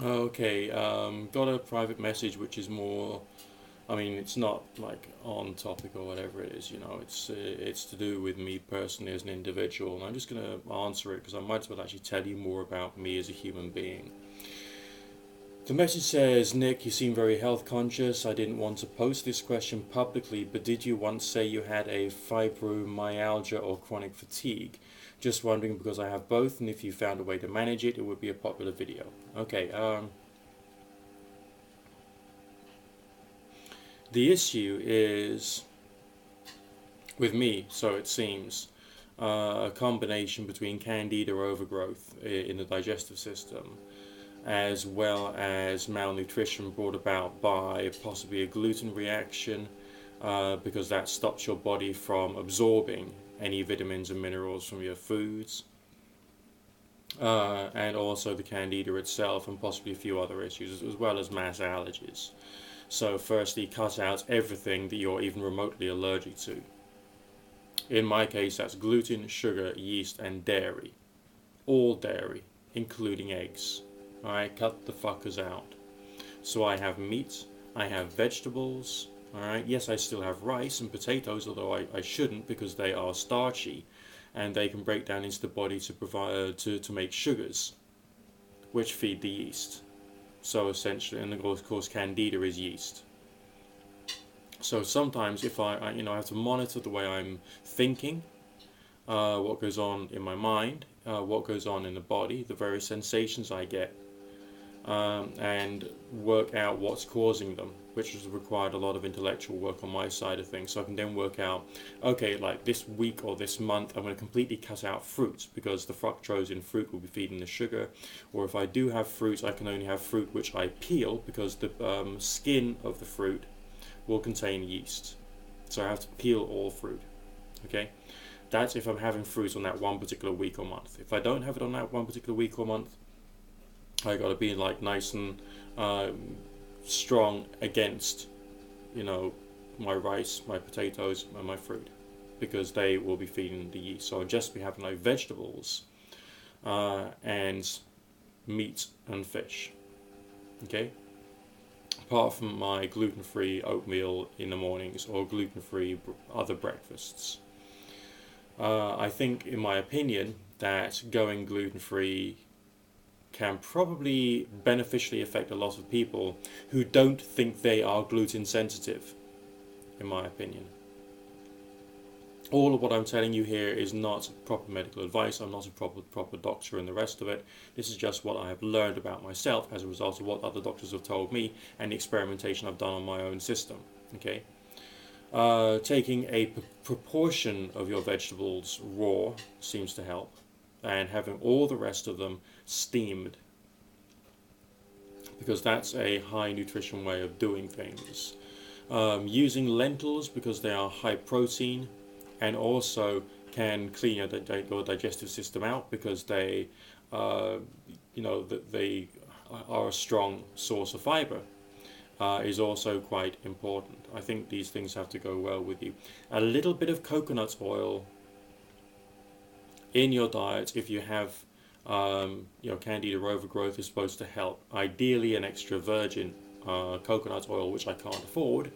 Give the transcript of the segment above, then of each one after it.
Okay, got a private message which is more, I mean, it's not like on topic or whatever it is, it's to do with me personally as an individual, and I'm just gonna answer it because I might as well actually tell you more about me as a human being. The message says, Nick, you seem very health conscious. I didn't want to post this question publicly, but did you once say you had a fibromyalgia or chronic fatigue? Just wondering because I have both, and if you found a way to manage it, it would be a popular video. Okay, the issue is with me, so it seems, a combination between candida overgrowth in the digestive system, as well as malnutrition brought about by possibly a gluten reaction, because that stops your body from absorbing any vitamins and minerals from your foods, and also the candida itself, and possibly a few other issues, as well as mass allergies. So, firstly, cut out everything that you're even remotely allergic to. In my case, that's gluten, sugar, yeast, and dairy. All dairy, including eggs. Alright, cut the fuckers out. So I have meat, I have vegetables. Alright, yes, I still have rice and potatoes, although I shouldn't because they are starchy and they can break down into the body to provide to make sugars, which feed the yeast. So essentially, and of course, candida is yeast. So sometimes, if I have to monitor the way I'm thinking, what goes on in my mind, what goes on in the body, the various sensations I get, and work out what's causing them, which has required a lot of intellectual work on my side of things. So I can then work out, okay, like this week or this month, I'm going to completely cut out fruits because the fructose in fruit will be feeding the sugar. Or if I do have fruits, I can only have fruit which I peel because the skin of the fruit will contain yeast. So I have to peel all fruit. Okay, that's if I'm having fruit on that one particular week or month. If I don't have it on that one particular week or month, I got to be like nice and strong against, you know, my rice, my potatoes, and my fruit, because they will be feeding the yeast. So I'll just be having like vegetables and meat and fish. Okay. Apart from my gluten-free oatmeal in the mornings or gluten-free other breakfasts. I think, in my opinion, that going gluten-free can probably beneficially affect a lot of people who don't think they are gluten sensitive, in my opinion. All of what I'm telling you here is not proper medical advice. I'm not a proper doctor and the rest of it. This is just what I have learned about myself as a result of what other doctors have told me and the experimentation I've done on my own system. Okay, taking a proportion of your vegetables raw seems to help, and having all the rest of them steamed, because that's a high nutrition way of doing things. Using lentils because they are high protein and also can clean your digestive system out because uh, they are a strong source of fiber. Is also quite important. I think these things have to go well with you. A little bit of coconut oil in your diet, if you have candida overgrowth, is supposed to help. Ideally, an extra virgin coconut oil, which I can't afford,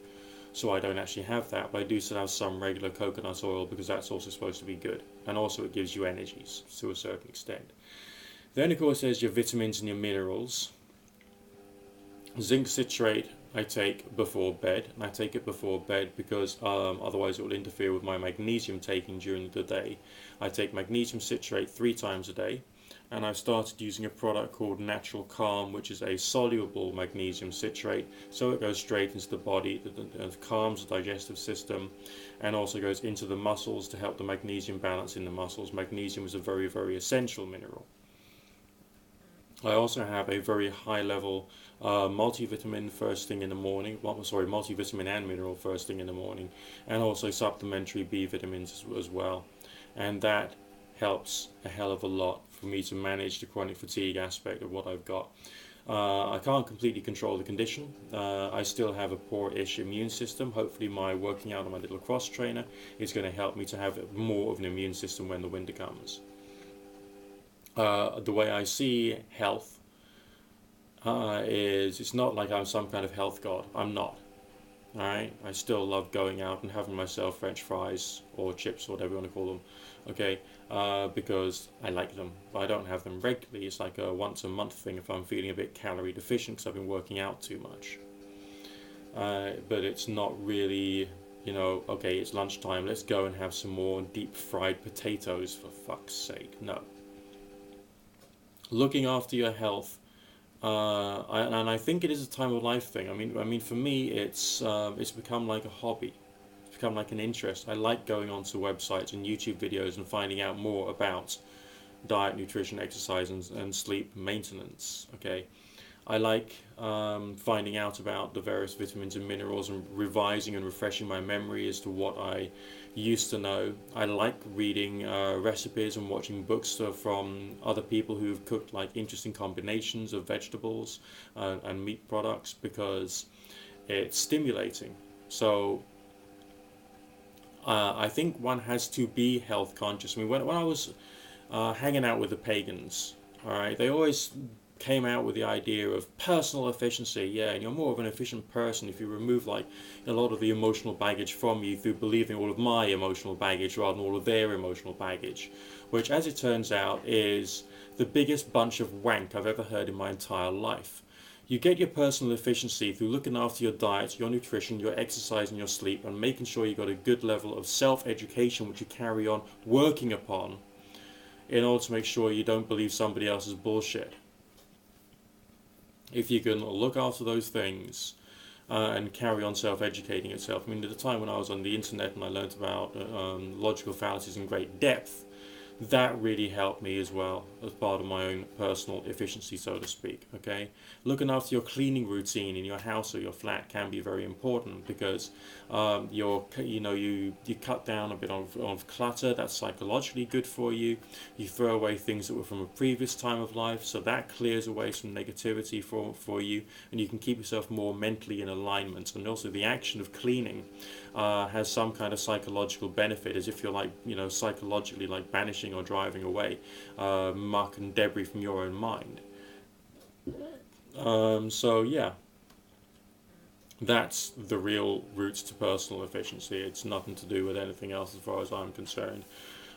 so I don't actually have that. But I do still have some regular coconut oil because that's also supposed to be good, and also it gives you energies to a certain extent. Then, of course, there's your vitamins and your minerals. Zinc citrate I take before bed, and I take it before bed because otherwise it will interfere with my magnesium taking during the day. I take magnesium citrate 3 times a day, and I've started using a product called Natural Calm, which is a soluble magnesium citrate, so it goes straight into the body, it calms the digestive system, and also goes into the muscles to help the magnesium balance in the muscles. Magnesium is a very, very essential mineral. I also have a very high level multivitamin first thing in the morning. Well, sorry, multivitamin and mineral first thing in the morning, and also supplementary B vitamins as well. And that helps a hell of a lot for me to manage the chronic fatigue aspect of what I've got. I can't completely control the condition. I still have a poor-ish immune system. Hopefully, my working out on my little cross trainer is going to help me to have more of an immune system when the winter comes. The way I see health is it's not like I'm some kind of health god. I'm not. All right, I still love going out and having myself French fries or chips or whatever you want to call them. Okay, because I like them, but I don't have them regularly. It's like a once a month thing if I'm feeling a bit calorie deficient because I've been working out too much. But it's not really, okay, it's lunchtime, let's go and have some more deep fried potatoes for fuck's sake. No. Looking after your health, and I think it is a time of life thing. I mean, for me, it's become like a hobby. It's become like an interest. I like going onto websites and YouTube videos and finding out more about diet, nutrition, exercise, and sleep maintenance. Okay, I like finding out about the various vitamins and minerals and revising and refreshing my memory as to what I used to know. I like reading recipes and watching books from other people who've cooked like interesting combinations of vegetables and meat products because it's stimulating. So I think one has to be health conscious. I mean, when I was hanging out with the pagans, all right, they always came out with the idea of personal efficiency. Yeah, and you're more of an efficient person if you remove like a lot of the emotional baggage from you through believing all of my emotional baggage rather than all of their emotional baggage, which, as it turns out, is the biggest bunch of wank I've ever heard in my entire life. You get your personal efficiency through looking after your diet, your nutrition, your exercise, and your sleep, and making sure you got a good level of self education, which you carry on working upon in order to make sure you don't believe somebody else's bullshit. If you can look after those things and carry on self-educating yourself. I mean, at the time when I was on the internet and I learned about logical fallacies in great depth, that really helped me as well as part of my own personal efficiency, so to speak. Okay, looking after your cleaning routine in your house or your flat can be very important because you cut down a bit of clutter. That's psychologically good for you. You throw away things that were from a previous time of life, so that clears away some negativity for you, and you can keep yourself more mentally in alignment. And also the action of cleaning has some kind of psychological benefit, as if you're like psychologically like banishing or driving away muck and debris from your own mind. So yeah, that's the real roots to personal efficiency. It's nothing to do with anything else as far as I'm concerned.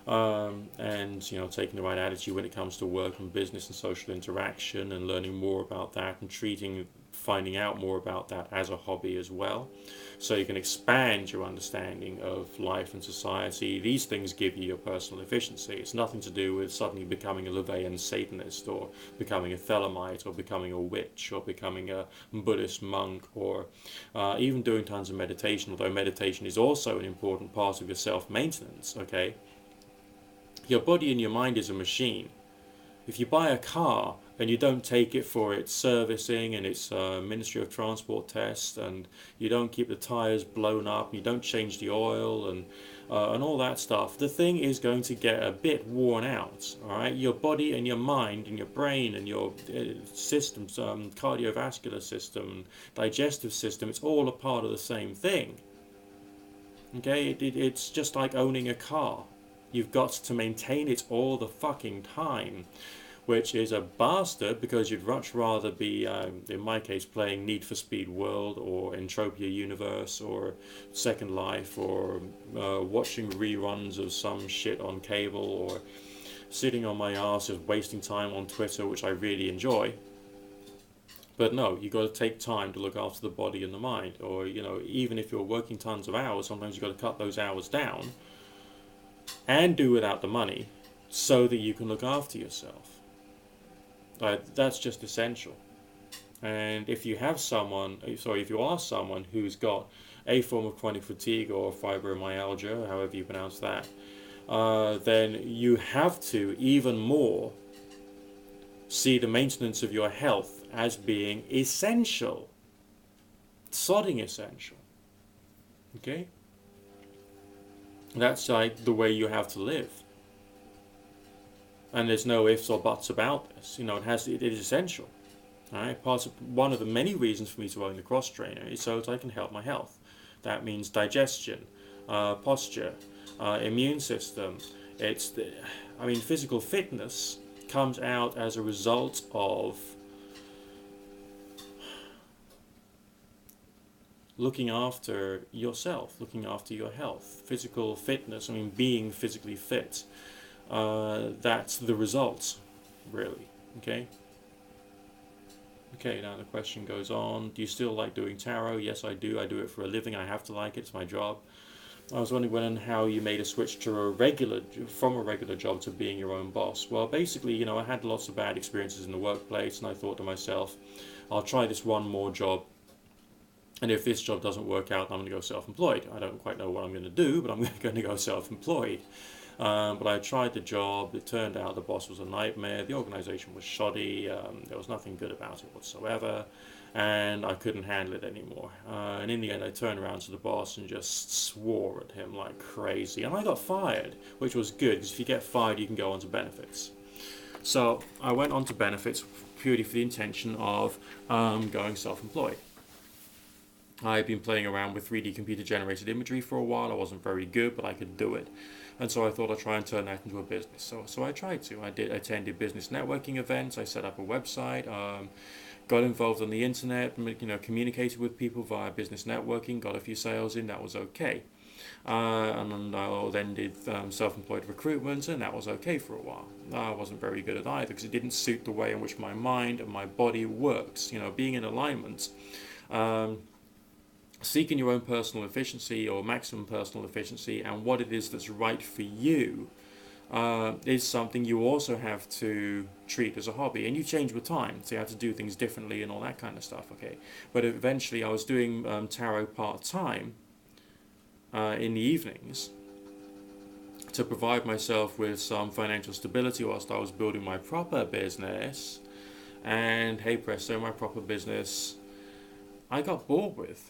And taking the right attitude when it comes to work and business and social interaction, and learning more about that and finding out more about that as a hobby as well, so you can expand your understanding of life and society. These things give you your personal efficiency. It's nothing to do with suddenly becoming a LaVeyan Satanist or becoming a Thelemite or becoming a witch or becoming a Buddhist monk or even doing tons of meditation, although meditation is also an important part of your self-maintenance. Okay, your body and your mind is a machine. If you buy a car and you don't take it for its servicing and its Ministry of Transport test, and you don't keep the tires blown up, and you don't change the oil and all that stuff, the thing is going to get a bit worn out. All right, your body and your mind and your brain and your systems, cardiovascular system, digestive system, it's all a part of the same thing. Okay, it's just like owning a car. You've got to maintain it all the fucking time, which is a bastard because you'd much rather be, in my case, playing Need for Speed World or Entropia Universe or Second Life or watching reruns of some shit on cable or sitting on my ass just wasting time on Twitter, which I really enjoy. But no, you got to take time to look after the body and the mind. Or, even if you're working tons of hours, sometimes you've got to cut those hours down and do without the money so that you can look after yourself. That's just essential. And if you are someone who's got a form of chronic fatigue or fibromyalgia, however you pronounce that, then you have to even more see the maintenance of your health as being essential, sodding essential. Okay? That's like the way you have to live. And there's no ifs or buts about this. It is essential. Right? One of the many reasons for me to own the Cross Trainer is so that I can help my health. That means digestion, posture, immune system. Physical fitness comes out as a result of looking after yourself, looking after your health, physical fitness. I mean, being physically fit. That's the result, really. Okay. Okay, now the question goes on. Do you still like doing tarot? Yes, I do. I do it for a living. I have to like it. It's my job. I was wondering when and how you made a switch to from a regular job to being your own boss. Well, basically, I had lots of bad experiences in the workplace, and I thought to myself, I'll try this one more job, and if this job doesn't work out, I'm going to go self-employed. I don't quite know what I'm going to do, but I'm going to go self-employed. But I tried the job. It turned out the boss was a nightmare. The organization was shoddy. There was nothing good about it whatsoever. And I couldn't handle it anymore. And in the end, I turned around to the boss and just swore at him like crazy. And I got fired, which was good, because if you get fired, you can go on to benefits. So I went on to benefits purely for the intention of going self-employed. I've been playing around with 3D computer generated imagery for a while. I wasn't very good, but I could do it. And so I thought I'd try and turn that into a business. So I tried to. I attended business networking events. I set up a website. Got involved on the internet. Communicated with people via business networking. Got a few sales in. That was okay. And I then did self-employed recruitment, and that was okay for a while. I wasn't very good at either because it didn't suit the way in which my mind and my body works. Being in alignment. Seeking your own personal efficiency or maximum personal efficiency and what it is that's right for you is something you also have to treat as a hobby. And you change with time, so you have to do things differently and all that kind of stuff, okay? But eventually I was doing tarot part-time in the evenings to provide myself with some financial stability whilst I was building my proper business. And hey presto, my proper business I got bored with.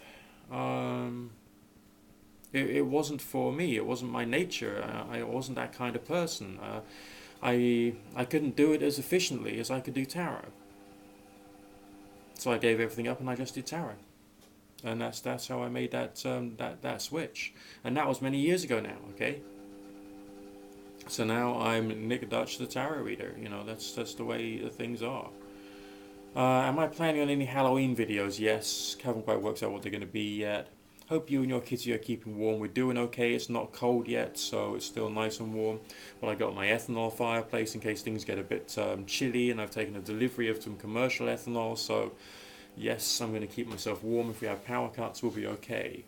It wasn't for me. It wasn't my nature. I wasn't that kind of person. I couldn't do it as efficiently as I could do tarot. So I gave everything up and I just did tarot. And that's how I made that switch. And that was many years ago now. Okay. So now I'm Nick Dutch, the tarot reader. That's the way things are. Am I planning on any Halloween videos? Yes. Haven't quite worked out what they're going to be yet. Hope you and your kitty are keeping warm. We're doing okay. It's not cold yet, so it's still nice and warm. But I got my ethanol fireplace in case things get a bit chilly, and I've taken a delivery of some commercial ethanol. So yes, I'm going to keep myself warm. If we have power cuts, we'll be okay.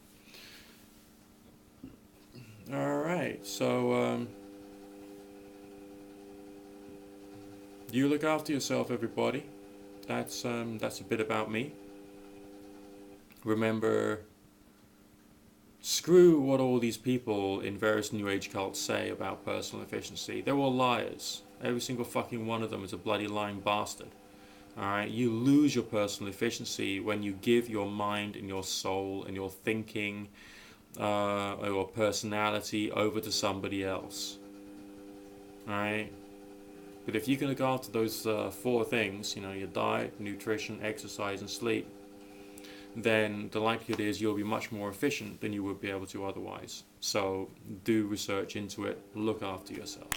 All right. So you look after yourself, everybody. That's a bit about me. Remember, screw what all these people in various New Age cults say about personal efficiency. They're all liars. Every single fucking one of them is a bloody lying bastard. Alright, you lose your personal efficiency when you give your mind and your soul and your thinking or your personality over to somebody else. Alright? But if you can look after those 4 things, your diet, nutrition, exercise, and sleep, then the likelihood is you'll be much more efficient than you would be able to otherwise. So do research into it, look after yourself.